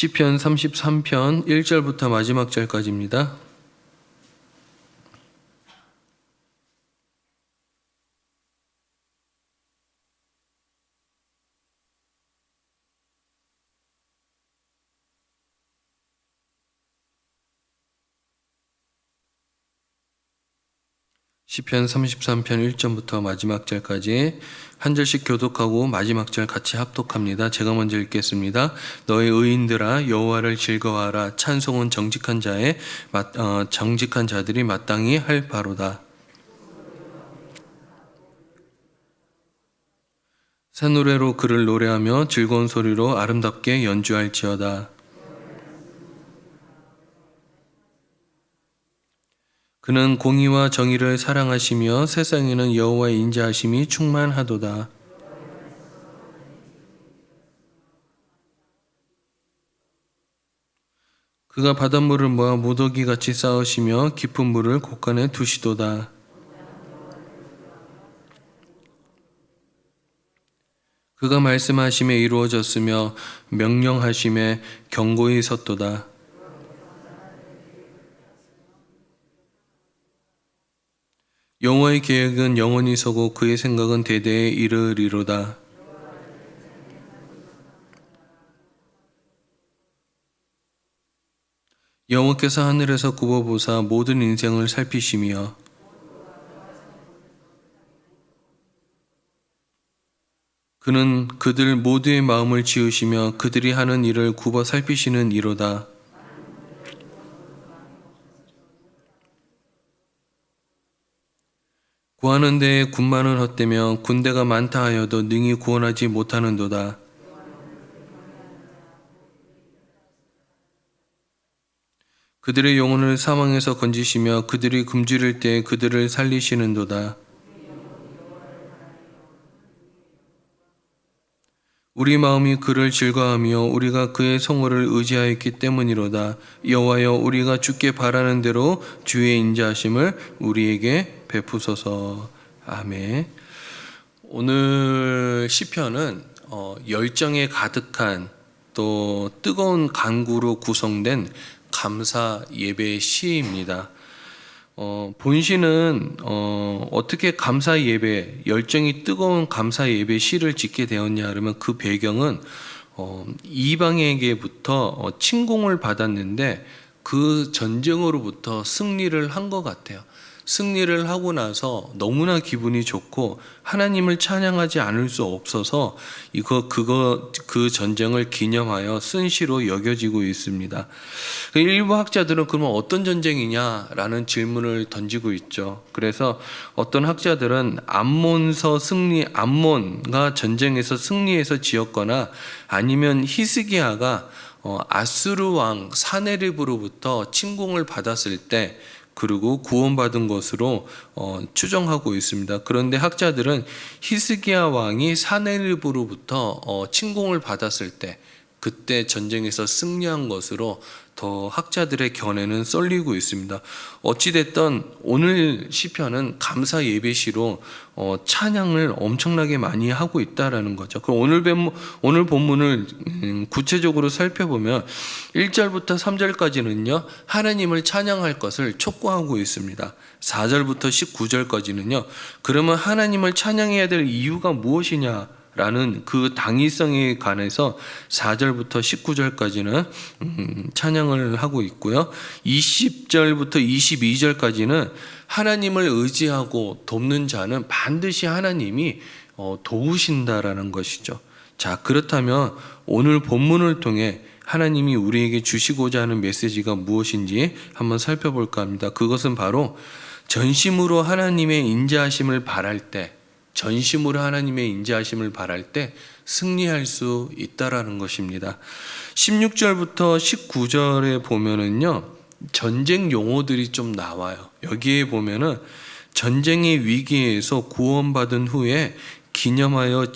시편 33편 1절부터 마지막 절까지입니다. 시편 33편 1절부터 마지막 절까지 한 절씩 교독하고 마지막 절 같이 합독합니다. 제가 먼저 읽겠습니다. 너희 의인들아 여호와를 즐거워하라. 찬송은 정직한 자들이 마땅히 할 바로다. 새 노래로 그를 노래하며 즐거운 소리로 아름답게 연주할지어다. 그는 공의와 정의를 사랑하시며 세상에는 여호와의 인자하심이 충만하도다. 그가 바닷물을 모아 무더기같이 쌓으시며 깊은 물을 곳간에 두시도다. 그가 말씀하심에 이루어졌으며 명령하심에 견고히 섰도다. 여호와의 계획은 영원히 서고 그의 생각은 대대에 이르리로다. 여호와께서 하늘에서 굽어보사 모든 인생을 살피시며 그는 그들 모두의 마음을 지으시며 그들이 하는 일을 굽어 살피시는 이로다. 구하는 데에 군마는 헛되며 군대가 많다 하여도 능히 구원하지 못하는도다. 그들의 영혼을 사망에서 건지시며 그들이 굶주릴 때에 그들을 살리시는도다. 우리 마음이 그를 즐거워하며 우리가 그의 성호를 의지하였기 때문이로다. 여호와여 우리가 주께 바라는 대로 주의 인자하심을 우리에게 베푸소서. 아멘. 오늘 시편은 열정에 가득한 또 뜨거운 간구로 구성된 감사 예배 시입니다. 본시는 어떻게 감사 예배, 열정이 뜨거운 감사 예배 시를 짓게 되었냐 그러면 그 배경은 이방에게부터 침공을 받았는데 그 전쟁으로부터 승리를 한 것 같아요. 승리를 하고 나서 너무나 기분이 좋고 하나님을 찬양하지 않을 수 없어서 그 전쟁을 기념하여 쓴 시로 여겨지고 있습니다. 일부 학자들은 그러면 어떤 전쟁이냐라는 질문을 던지고 있죠. 그래서 어떤 학자들은 암몬가 전쟁에서 승리해서 지었거나 아니면 히스기야가 아수르 왕 사네립으로부터 침공을 받았을 때 그리고 구원받은 것으로 추정하고 있습니다. 그런데 학자들은 히스기야 왕이 사네립으로부터 침공을 받았을 때 그때 전쟁에서 승리한 것으로 더 학자들의 견해는 썰리고 있습니다. 어찌됐든 오늘 시편은 감사 예배시로 찬양을 엄청나게 많이 하고 있다라는 거죠. 그럼 오늘 본문을 구체적으로 살펴보면 1절부터 3절까지는요 하나님을 찬양할 것을 촉구하고 있습니다. 4절부터 19절까지는요 그러면 하나님을 찬양해야 될 이유가 무엇이냐 라는 그 당위성에 관해서 4절부터 19절까지는 찬양을 하고 있고요. 20절부터 22절까지는 하나님을 의지하고 돕는 자는 반드시 하나님이 도우신다라는 것이죠. 자, 그렇다면 오늘 본문을 통해 하나님이 우리에게 주시고자 하는 메시지가 무엇인지 한번 살펴볼까 합니다. 그것은 바로 전심으로 하나님의 인자하심을 바랄 때 승리할 수 있다라는 것입니다. 16절부터 19절에 보면은요, 전쟁 용어들이 좀 나와요. 여기에 보면은 전쟁의 위기에서 구원받은 후에 기념하여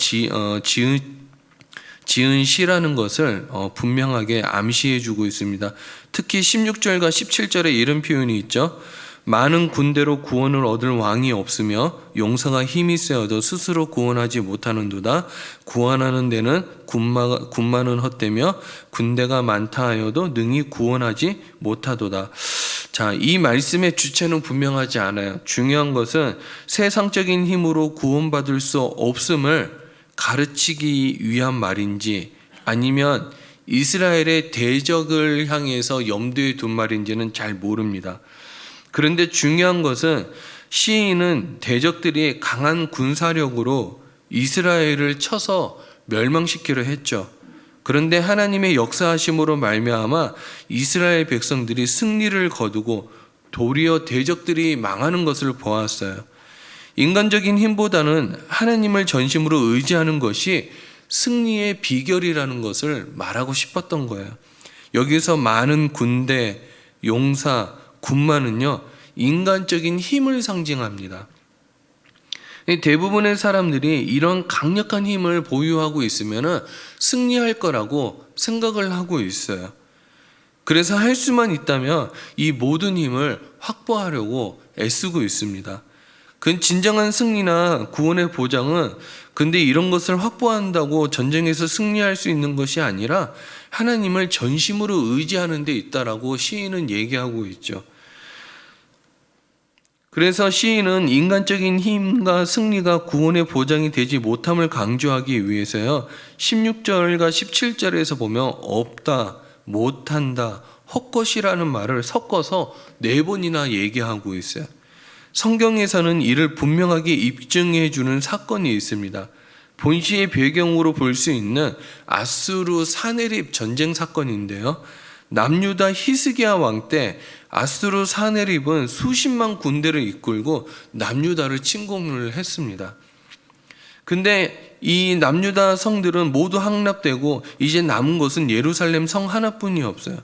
지은 시라는 것을 분명하게 암시해 주고 있습니다. 특히 16절과 17절에 이런 표현이 있죠. 많은 군대로 구원을 얻을 왕이 없으며 용사가 힘이 세어도 스스로 구원하지 못하는도다. 구원하는 데는 군마는 헛되며 군대가 많다 하여도 능히 구원하지 못하도다. 자, 이 말씀의 주체는 분명하지 않아요. 중요한 것은 세상적인 힘으로 구원받을 수 없음을 가르치기 위한 말인지 아니면 이스라엘의 대적을 향해서 염두에 둔 말인지는 잘 모릅니다. 그런데 중요한 것은 시인은 대적들이 강한 군사력으로 이스라엘을 쳐서 멸망시키려 했죠. 그런데 하나님의 역사하심으로 말미암아 이스라엘 백성들이 승리를 거두고 도리어 대적들이 망하는 것을 보았어요. 인간적인 힘보다는 하나님을 전심으로 의지하는 것이 승리의 비결이라는 것을 말하고 싶었던 거예요. 여기서 많은 군대, 용사, 군마는요, 인간적인 힘을 상징합니다. 대부분의 사람들이 이런 강력한 힘을 보유하고 있으면 승리할 거라고 생각을 하고 있어요. 그래서 할 수만 있다면 이 모든 힘을 확보하려고 애쓰고 있습니다. 그 진정한 승리나 구원의 보장은 근데 이런 것을 확보한다고 전쟁에서 승리할 수 있는 것이 아니라 하나님을 전심으로 의지하는 데 있다라고 시인은 얘기하고 있죠. 그래서 시인은 인간적인 힘과 승리가 구원의 보장이 되지 못함을 강조하기 위해서요. 16절과 17절에서 보면 없다, 못한다, 헛것이라는 말을 섞어서 4번이나 얘기하고 있어요. 성경에서는 이를 분명하게 입증해 주는 사건이 있습니다. 본시의 배경으로 볼 수 있는 아수르 사네립 전쟁 사건인데요. 남유다 히스기야 왕 때 아수르 사네립은 수십만 군대를 이끌고 남유다를 침공을 했습니다. 근데 이 남유다 성들은 모두 함락되고 이제 남은 것은 예루살렘 성 하나뿐이 없어요.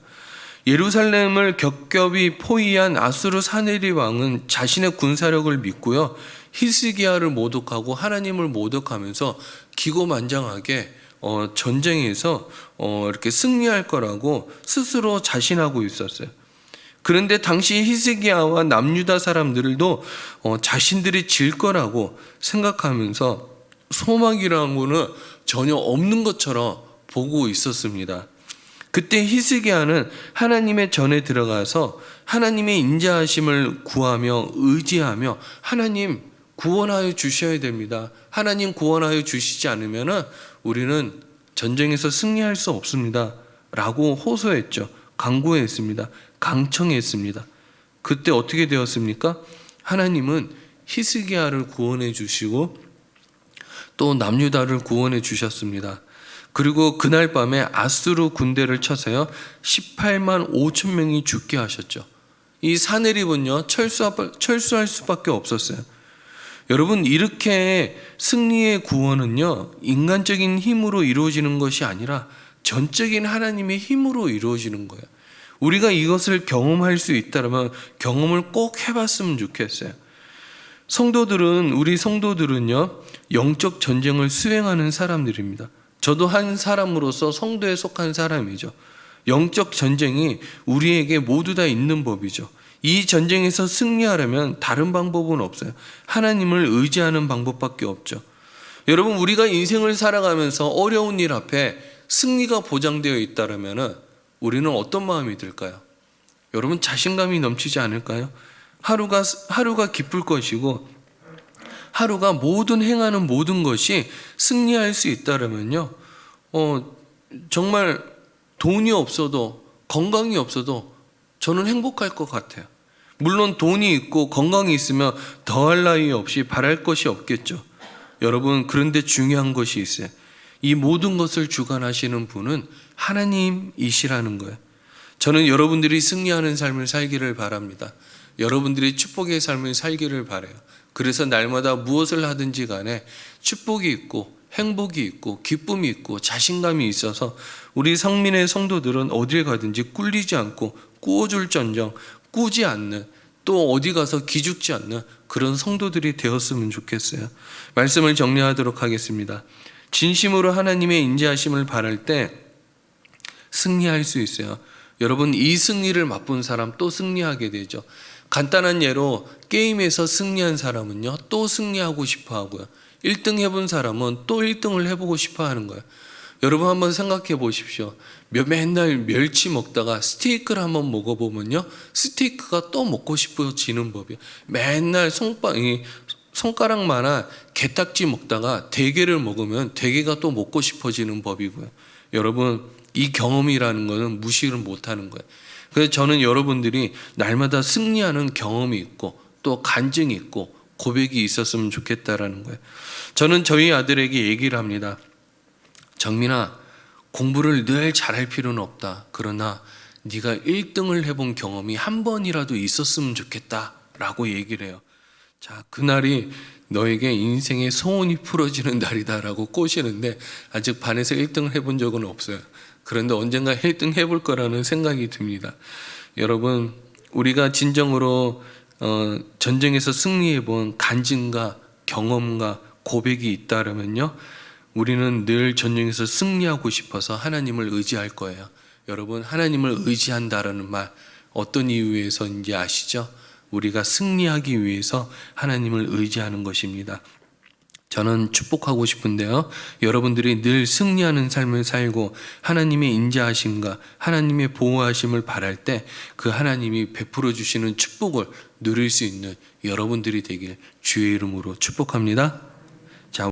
예루살렘을 겹겹이 포위한 아수르 사네립 왕은 자신의 군사력을 믿고요. 히스기야를 모독하고 하나님을 모독하면서 기고만장하게 전쟁에서 이렇게 승리할 거라고 스스로 자신하고 있었어요. 그런데 당시 히스기야와 남유다 사람들도 자신들이 질 거라고 생각하면서 소망이라는 거는 전혀 없는 것처럼 보고 있었습니다. 그때 히스기야는 하나님의 전에 들어가서 하나님의 인자하심을 구하며 의지하며 하나님 구원하여 주셔야 됩니다. 하나님 구원하여 주시지 않으면 우리는 전쟁에서 승리할 수 없습니다. 라고 호소했죠. 간구했습니다. 강청했습니다. 그때 어떻게 되었습니까? 하나님은 히스기야를 구원해 주시고 또 남유다를 구원해 주셨습니다. 그리고 그날 밤에 아수르 군대를 쳐서요 18만 5천 명이 죽게 하셨죠. 이 사네립은요 철수할 수밖에 없었어요. 여러분, 이렇게 승리의 구원은요 인간적인 힘으로 이루어지는 것이 아니라 전적인 하나님의 힘으로 이루어지는 거예요. 우리가 이것을 경험할 수 있다면 경험을 꼭 해봤으면 좋겠어요. 우리 성도들은요 영적 전쟁을 수행하는 사람들입니다. 저도 한 사람으로서 성도에 속한 사람이죠. 영적 전쟁이 우리에게 모두 다 있는 법이죠. 이 전쟁에서 승리하려면 다른 방법은 없어요. 하나님을 의지하는 방법밖에 없죠. 여러분, 우리가 인생을 살아가면서 어려운 일 앞에 승리가 보장되어 있다면 우리는 어떤 마음이 들까요? 여러분, 자신감이 넘치지 않을까요? 하루가 기쁠 것이고 하루가 행하는 모든 것이 승리할 수 있다면요, 정말 돈이 없어도 건강이 없어도 저는 행복할 것 같아요. 물론 돈이 있고 건강이 있으면 더할 나위 없이 바랄 것이 없겠죠. 여러분, 그런데 중요한 것이 있어요. 이 모든 것을 주관하시는 분은 하나님이시라는 거예요. 저는 여러분들이 승리하는 삶을 살기를 바랍니다. 여러분들이 축복의 삶을 살기를 바라요. 그래서 날마다 무엇을 하든지 간에 축복이 있고 행복이 있고 기쁨이 있고 자신감이 있어서 우리 성민의 성도들은 어딜 가든지 꿀리지 않고 꾸어줄전정 꾸지 않는, 또 어디 가서 기죽지 않는 그런 성도들이 되었으면 좋겠어요. 말씀을 정리하도록 하겠습니다. 진심으로 하나님의 인자하심을 바랄 때 승리할 수 있어요. 여러분, 이 승리를 맛본 사람 또 승리하게 되죠. 간단한 예로 게임에서 승리한 사람은요, 또 승리하고 싶어 하고요. 1등 해본 사람은 또 1등을 해보고 싶어 하는 거예요. 여러분 한번 생각해 보십시오. 맨날 멸치 먹다가 스테이크를 한번 먹어보면요, 스테이크가 또 먹고 싶어지는 법이에요. 맨날 손가락만한 게딱지 먹다가 대게를 먹으면 대게가 또 먹고 싶어지는 법이고요. 여러분, 이 경험이라는 것은 무시를 못하는 거예요. 그래서 저는 여러분들이 날마다 승리하는 경험이 있고 또 간증이 있고 고백이 있었으면 좋겠다라는 거예요. 저는 저희 아들에게 얘기를 합니다. 정민아, 공부를 늘 잘할 필요는 없다. 그러나 네가 1등을 해본 경험이 한 번이라도 있었으면 좋겠다 라고 얘기를 해요. 자, 그날이 너에게 인생의 소원이 풀어지는 날이다라고 꼬시는데 아직 반에서 1등을 해본 적은 없어요. 그런데 언젠가 1등 해볼 거라는 생각이 듭니다. 여러분, 우리가 진정으로 전쟁에서 승리해본 간증과 경험과 고백이 있다면요, 우리는 늘 전쟁에서 승리하고 싶어서 하나님을 의지할 거예요. 여러분, 하나님을 의지한다라는 말 어떤 이유에서인지 아시죠? 우리가 승리하기 위해서 하나님을 의지하는 것입니다. 저는 축복하고 싶은데요, 여러분들이 늘 승리하는 삶을 살고 하나님의 인자하심과 하나님의 보호하심을 바랄 때 그 하나님이 베풀어 주시는 축복을 누릴 수 있는 여러분들이 되길 주의 이름으로 축복합니다. 자,